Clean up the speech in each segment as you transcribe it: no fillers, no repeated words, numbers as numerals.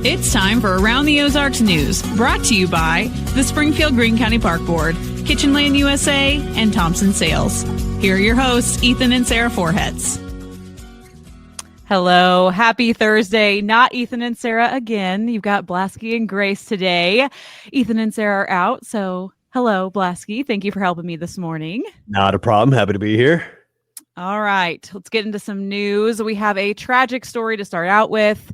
It's time for Around the Ozarks News, brought to you by the Springfield-Greene County Park Board, Kitchen Land USA, and Thompson Sales. Here are your hosts, Ethan and Sarah Forhetz. Hello. Happy Thursday. Not Ethan and Sarah again. You've got Blasky and Grace today. Ethan and Sarah are out, so hello, Blasky. Thank you for helping me this morning. Not a problem. Happy to be here. All right. Let's get into some news. We have a tragic story to start out with.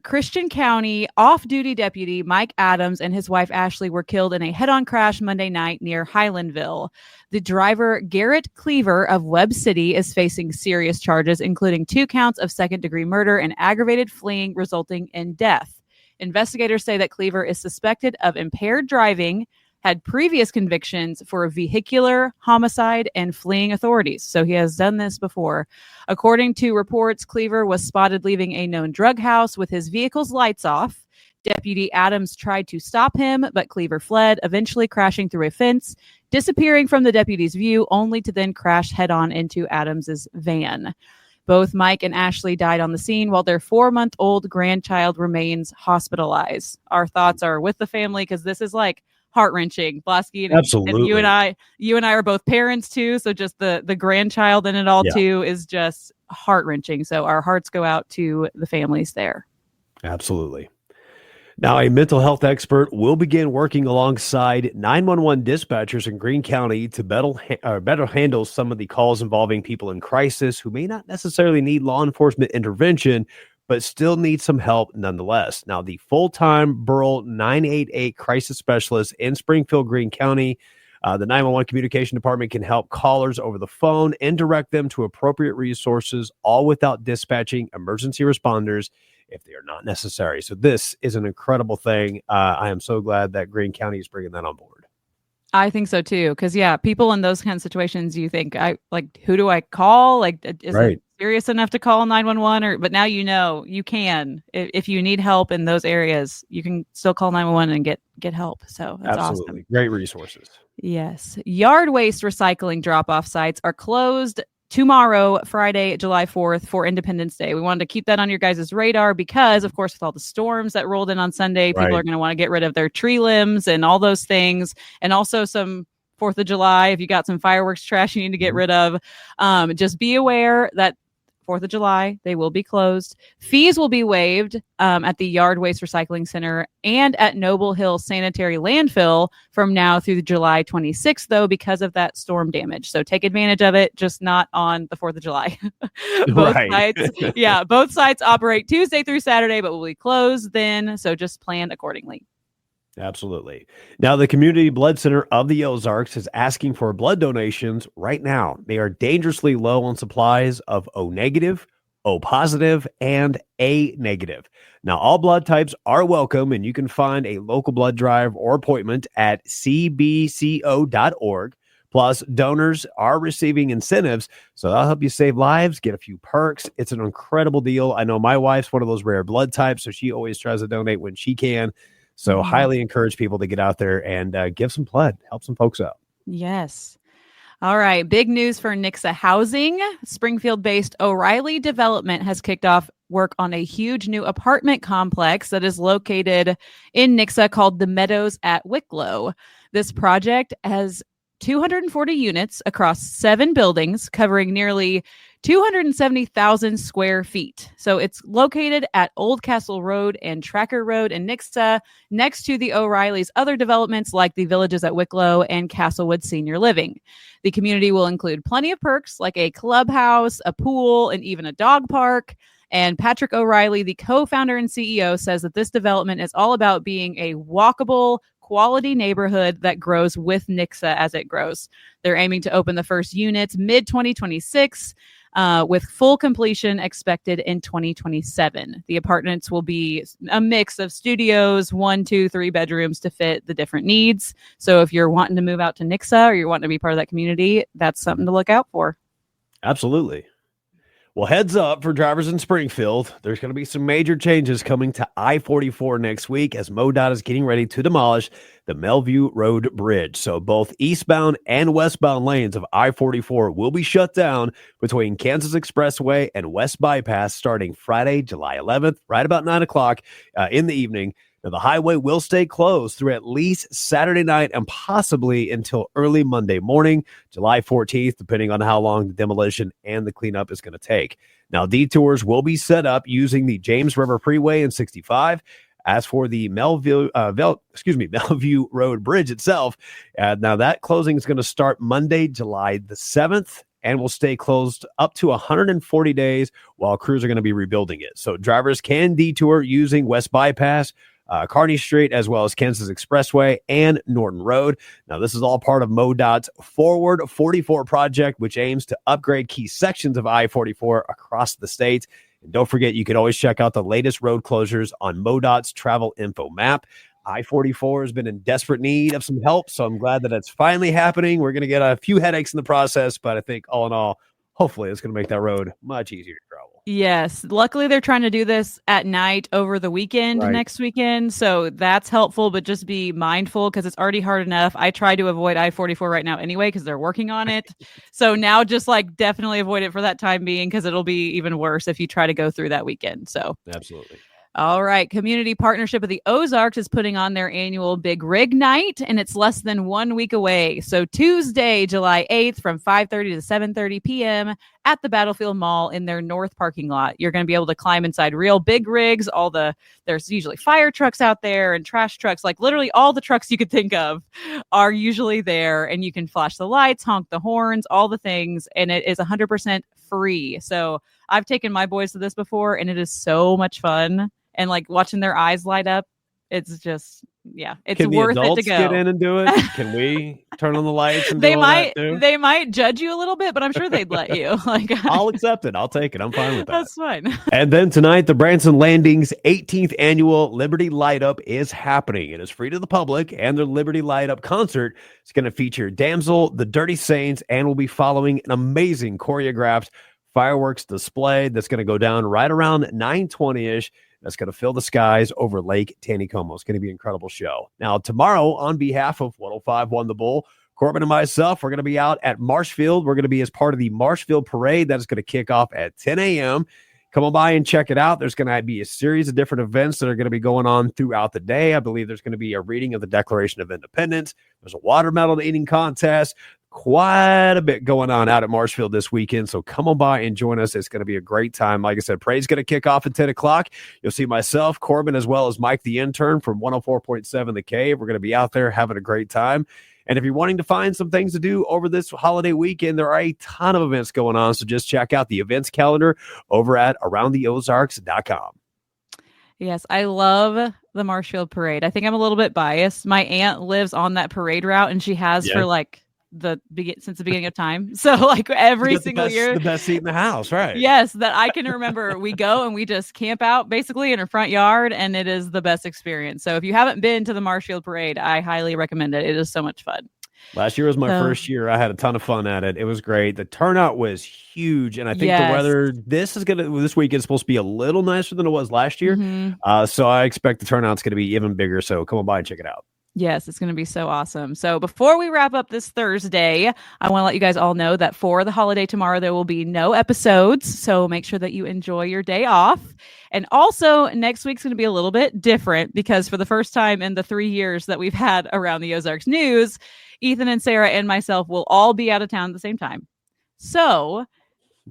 Christian County off-duty deputy Mike Adams and his wife Ashley were killed in a head-on crash Monday night near Highlandville. The driver, Garrett Cleaver of Webb City, is facing serious charges, including 2 counts of second-degree murder and aggravated fleeing resulting in death. Investigators say that Cleaver is suspected of impaired driving, had previous convictions for vehicular homicide and fleeing authorities. So he has done this before. According to reports, Cleaver was spotted leaving a known drug house with his vehicle's lights off. Deputy Adams tried to stop him, but Cleaver fled, eventually crashing through a fence, disappearing from the deputy's view, only to then crash head-on into Adams's van. Both Mike and Ashley died on the scene while their 4-month-old grandchild remains hospitalized. Our thoughts are with the family because this is like heart-wrenching. Blasky, Absolutely. and you and I are both parents too, so just the grandchild in it all too is just heart-wrenching. So our hearts go out to the families there. Absolutely. Now, a mental health expert will begin working alongside 911 dispatchers in Greene County to better handle some of the calls involving people in crisis who may not necessarily need law enforcement intervention, but still need some help nonetheless. Now, the full-time Burl 988 crisis specialist in Springfield, Greene County, the 911 communication department can help callers over the phone and direct them to appropriate resources, all without dispatching emergency responders if they are not necessary. So this is an incredible thing. I am so glad that Greene County is bringing that on board. I think so too, because people in those kind of situations, you think, who do I call? Is it serious enough to call 911? But now you can. If you need help in those areas, you can still call 911 and get help. So that's absolutely awesome. Great resources. Yes, yard waste recycling drop-off sites are closed tomorrow, Friday, July 4th, for Independence Day. We wanted to keep that on your guys' radar because, of course, with all the storms that rolled in on Sunday, people are going to want to get rid of their tree limbs and all those things. And also some 4th of July, if you got some fireworks trash you need to get rid of, just be aware that 4th of July, they will be closed. Fees will be waived at the Yard Waste Recycling Center and at Noble Hill Sanitary Landfill from now through July 26th, though, because of that storm damage. So take advantage of it, just not on the 4th of July. Both sites operate Tuesday through Saturday, but will be closed then. So just plan accordingly. Absolutely. Now, the Community Blood Center of the Ozarks is asking for blood donations right now. They are dangerously low on supplies of O negative, O positive, and A negative. Now, all blood types are welcome, and you can find a local blood drive or appointment at cbco.org. Plus, donors are receiving incentives, so that'll help you save lives, get a few perks. It's an incredible deal. I know my wife's one of those rare blood types, so she always tries to donate when she can. So highly encourage people to get out there and give some blood, help some folks out. Yes. All right. Big news for Nixa Housing. Springfield-based O'Reilly Development has kicked off work on a huge new apartment complex that is located in Nixa called The Meadows at Wicklow. This project has 240 units across 7 buildings covering nearly 270,000 square feet. So it's located at Old Castle Road and Tracker Road in Nixa, next to the O'Reilly's other developments like the Villages at Wicklow and Castlewood Senior Living. The community will include plenty of perks like a clubhouse, a pool, and even a dog park. And Patrick O'Reilly, the co-founder and CEO, says that this development is all about being a walkable, quality neighborhood that grows with Nixa as it grows. They're aiming to open the first units mid-2026, with full completion expected in 2027. The apartments will be a mix of studios, 1, 2, 3 bedrooms to fit the different needs. So if you're wanting to move out to Nixa or you're wanting to be part of that community, that's something to look out for. Absolutely. Well, heads up for drivers in Springfield. There's going to be some major changes coming to I-44 next week as MoDOT is getting ready to demolish the Melview Road Bridge. So both eastbound and westbound lanes of I-44 will be shut down between Kansas Expressway and West Bypass starting Friday, July 11th, right about 9 o'clock in the evening. Now, the highway will stay closed through at least Saturday night and possibly until early Monday morning, July 14th, depending on how long the demolition and the cleanup is going to take. Now, detours will be set up using the James River Freeway and 65. As for the Melview Road Bridge itself, now that closing is going to start Monday, July the 7th. And will stay closed up to 140 days while crews are going to be rebuilding it. So drivers can detour using West Bypass, Kearney Street, as well as Kansas Expressway and Norton Road. Now, this is all part of MoDOT's Forward 44 project, which aims to upgrade key sections of I-44 across the state. And don't forget, you can always check out the latest road closures on MoDOT's travel info map. I-44 has been in desperate need of some help, so I'm glad that it's finally happening. We're going to get a few headaches in the process, but I think all in all, hopefully it's going to make that road much easier to travel. Yes. Luckily, they're trying to do this at night over the weekend next weekend. So that's helpful, but just be mindful because it's already hard enough. I try to avoid I-44 right now anyway because they're working on it. So now just definitely avoid it for that time being because it'll be even worse if you try to go through that weekend. So absolutely. All right. Community Partnership of the Ozarks is putting on their annual Big Rig Night, and it's less than 1 week away. So Tuesday, July 8th from 5:30 to 7:30 p.m. at the Battlefield Mall in their north parking lot. You're going to be able to climb inside real big rigs. There's usually fire trucks out there and trash trucks. Literally all the trucks you could think of are usually there, and you can flash the lights, honk the horns, all the things, and it is 100% free. So I've taken my boys to this before, and it is so much fun. And watching their eyes light up, it's just, it's worth it to go. Get in and do it? Can we turn on the lights and they do all might, that too? They might judge you a little bit, but I'm sure they'd let you. I'll accept it. I'll take it. I'm fine with that. That's fine. And then tonight, the Branson Landing's 18th annual Liberty Light Up is happening. It is free to the public, and their Liberty Light Up concert is going to feature Damsel, the Dirty Saints, and will be following an amazing choreographed fireworks display that's going to go down right around 9:20-ish. That's going to fill the skies over Lake Taneycomo. It's going to be an incredible show. Now, tomorrow, on behalf of 105.1 The Bull, Corbin and myself, we're going to be out at Marshfield. We're going to be as part of the Marshfield Parade. That is going to kick off at 10 a.m. Come on by and check it out. There's going to be a series of different events that are going to be going on throughout the day. I believe there's going to be a reading of the Declaration of Independence. There's a watermelon eating contest. Quite a bit going on out at Marshfield this weekend. So come on by and join us. It's going to be a great time. Like I said, parade's going to kick off at 10 o'clock. You'll see myself, Corbin, as well as Mike the intern from 104.7 The Cave. We're going to be out there having a great time. And if you're wanting to find some things to do over this holiday weekend, there are a ton of events going on. So just check out the events calendar over at AroundTheOzarks.com. Yes, I love the Marshfield Parade. I think I'm a little bit biased. My aunt lives on that parade route, and she has for since the beginning of time. So every single year, the best seat in the house, right? Yes, that I can remember. We go and we just camp out basically in her front yard, and it is the best experience. So if you haven't been to the Marshfield Parade, I highly recommend it. It is so much fun. Last year was my first year. I had a ton of fun at it. It was great. The turnout was huge, and I think the weather this week is supposed to be a little nicer than it was last year. Mm-hmm. So I expect the turnout's going to be even bigger. So come on by and check it out. Yes, it's going to be so awesome. So before we wrap up this Thursday, I want to let you guys all know that for the holiday tomorrow, there will be no episodes. So make sure that you enjoy your day off. And also next week's going to be a little bit different because for the first time in the 3 years that we've had Around the Ozarks News, Ethan and Sarah and myself will all be out of town at the same time. So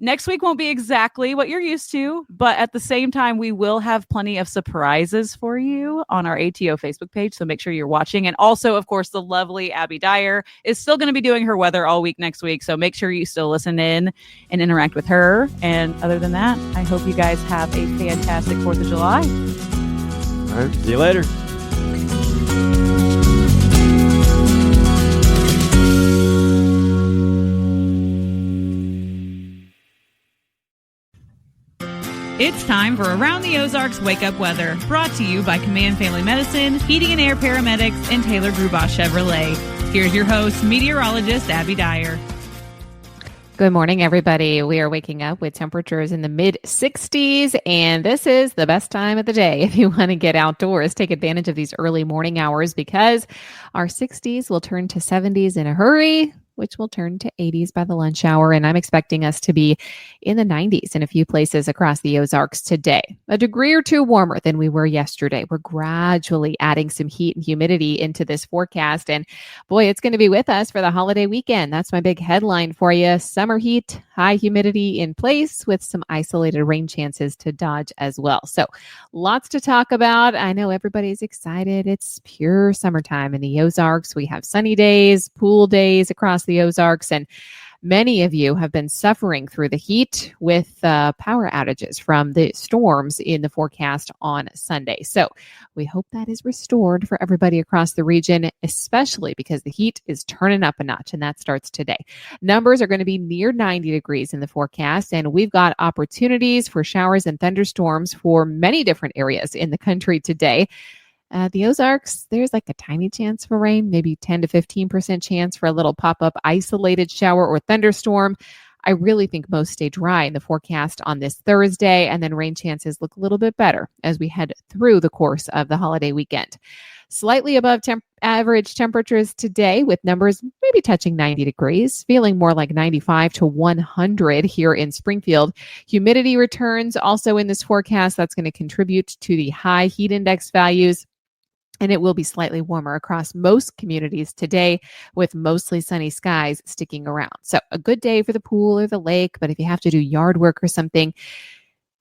next week won't be exactly what you're used to, but at the same time, we will have plenty of surprises for you on our ATO Facebook page. So make sure you're watching. And also, of course, the lovely Abby Dyer is still going to be doing her weather all week next week. So make sure you still listen in and interact with her. And other than that, I hope you guys have a fantastic 4th of July. All right. See you later. It's time for Around the Ozarks Wake Up Weather, brought to you by Command Family Medicine, Heating and Air Paramedics, and Taylor Grubaugh Chevrolet. Here's your host, meteorologist Abby Dyer. Good morning, everybody. We are waking up with temperatures in the mid 60s, and this is the best time of the day if you want to get outdoors. Take advantage of these early morning hours because our 60s will turn to 70s in a hurry, which will turn to 80s by the lunch hour. And I'm expecting us to be in the 90s in a few places across the Ozarks today, a degree or two warmer than we were yesterday. We're gradually adding some heat and humidity into this forecast. And boy, it's going to be with us for the holiday weekend. That's my big headline for you. Summer heat, high humidity in place with some isolated rain chances to dodge as well. So lots to talk about. I know everybody's excited. It's pure summertime in the Ozarks. We have sunny days, pool days across the Ozarks, and many of you have been suffering through the heat with power outages from the storms in the forecast on Sunday. So we hope that is restored for everybody across the region, especially because the heat is turning up a notch, and that starts today. Numbers are going to be near 90 degrees in the forecast, and we've got opportunities for showers and thunderstorms for many different areas in the country today. The Ozarks, there's like a tiny chance for rain, maybe 10 to 15% chance for a little pop-up isolated shower or thunderstorm. I really think most stay dry in the forecast on this Thursday, and then rain chances look a little bit better as we head through the course of the holiday weekend. Slightly above average temperatures today with numbers maybe touching 90 degrees, feeling more like 95 to 100 here in Springfield. Humidity returns also in this forecast. That's going to contribute to the high heat index values. And it will be slightly warmer across most communities today with mostly sunny skies sticking around. So a good day for the pool or the lake, but if you have to do yard work or something,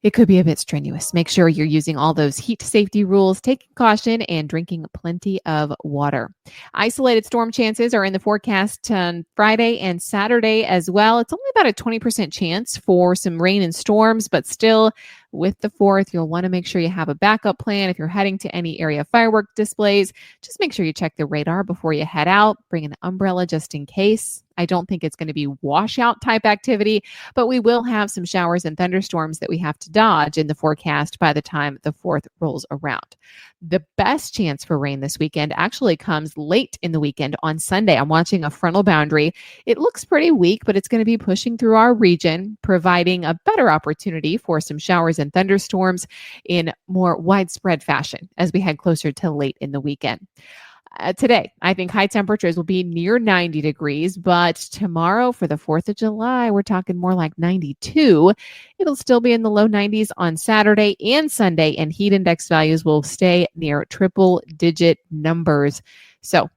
it could be a bit strenuous. Make sure you're using all those heat safety rules, taking caution, and drinking plenty of water. Isolated storm chances are in the forecast on Friday and Saturday as well. It's only about a 20% chance for some rain and storms, but still, with the 4th, you'll want to make sure you have a backup plan. If you're heading to any area of firework displays, just make sure you check the radar before you head out. Bring an umbrella just in case. I don't think it's going to be washout type activity, but we will have some showers and thunderstorms that we have to dodge in the forecast by the time the 4th rolls around. The best chance for rain this weekend actually comes late in the weekend on Sunday. I'm watching a frontal boundary. It looks pretty weak, but it's going to be pushing through our region, providing a better opportunity for some showers and thunderstorms in more widespread fashion as we head closer to late in the weekend. Today, I think high temperatures will be near 90 degrees, but tomorrow for the 4th of July, we're talking more like 92. It'll still be in the low 90s on Saturday and Sunday, and heat index values will stay near triple-digit numbers. So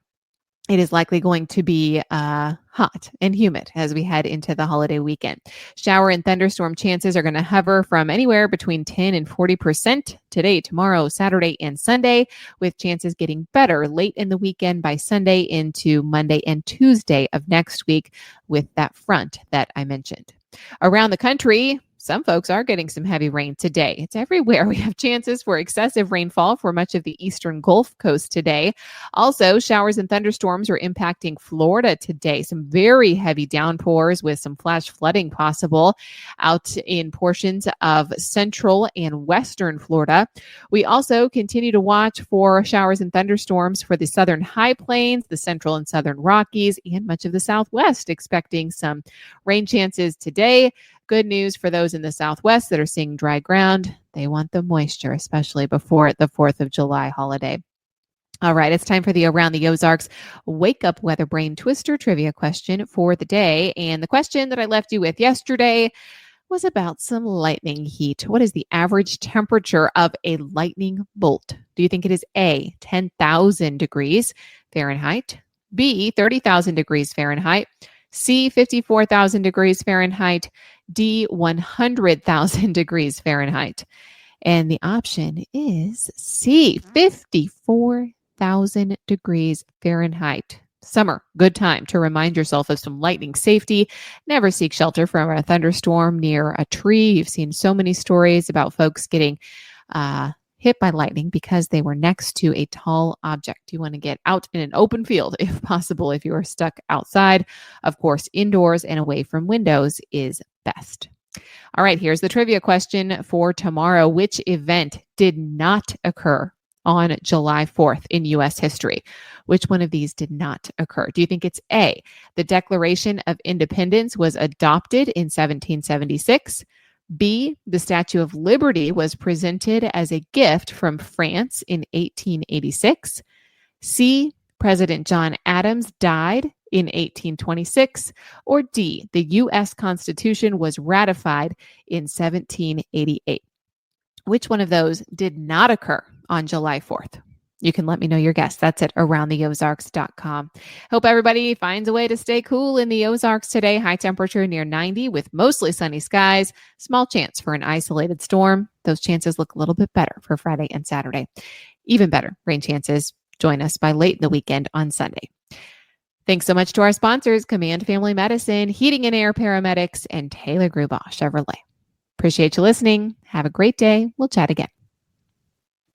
it is likely going to be hot and humid as we head into the holiday weekend. Shower and thunderstorm chances are going to hover from anywhere between 10 and 40% today, tomorrow, Saturday, and Sunday, with chances getting better late in the weekend by Sunday into Monday and Tuesday of next week with that front that I mentioned. Around the country, some folks are getting some heavy rain today. It's everywhere. We have chances for excessive rainfall for much of the eastern Gulf Coast today. Also, showers and thunderstorms are impacting Florida today. Some very heavy downpours with some flash flooding possible out in portions of central and western Florida. We also continue to watch for showers and thunderstorms for the southern high plains, the central and southern Rockies, and much of the Southwest, expecting some rain chances today. Good news for those in the Southwest that are seeing dry ground. They want the moisture, especially before the 4th of July holiday. All right, it's time for the Around the Ozarks Wake Up Weather Brain Twister trivia question for the day. And the question that I left you with yesterday was about some lightning heat. What is the average temperature of a lightning bolt? Do you think it is A, 10,000 degrees Fahrenheit, B, 30,000 degrees Fahrenheit, C, 54,000 degrees Fahrenheit, D, 100,000 degrees Fahrenheit? And the option is C, 54,000 degrees Fahrenheit. Summer, good time to remind yourself of some lightning safety. Never seek shelter from a thunderstorm near a tree. You've seen so many stories about folks getting hit by lightning because they were next to a tall object. You want to get out in an open field if possible. If you are stuck outside, of course, indoors and away from windows is best. All right, here's the trivia question for tomorrow. Which event did not occur on July 4th in U.S. history? Which one of these did not occur? Do you think it's A, the Declaration of Independence was adopted in 1776? B, the Statue of Liberty was presented as a gift from France in 1886? C, President John Adams died in 1826? Or D, the U.S. Constitution was ratified in 1788? Which one of those did not occur on July 4th? You can let me know your guess. That's at aroundtheozarks.com. Hope everybody finds a way to stay cool in the Ozarks today. High temperature near 90 with mostly sunny skies. Small chance for an isolated storm. Those chances look a little bit better for Friday and Saturday. Even better rain chances. Join us by late in the weekend on Sunday. Thanks so much to our sponsors, Command Family Medicine, Heating and Air Paramedics, and Taylor Grubaugh Chevrolet. Appreciate you listening. Have a great day. We'll chat again.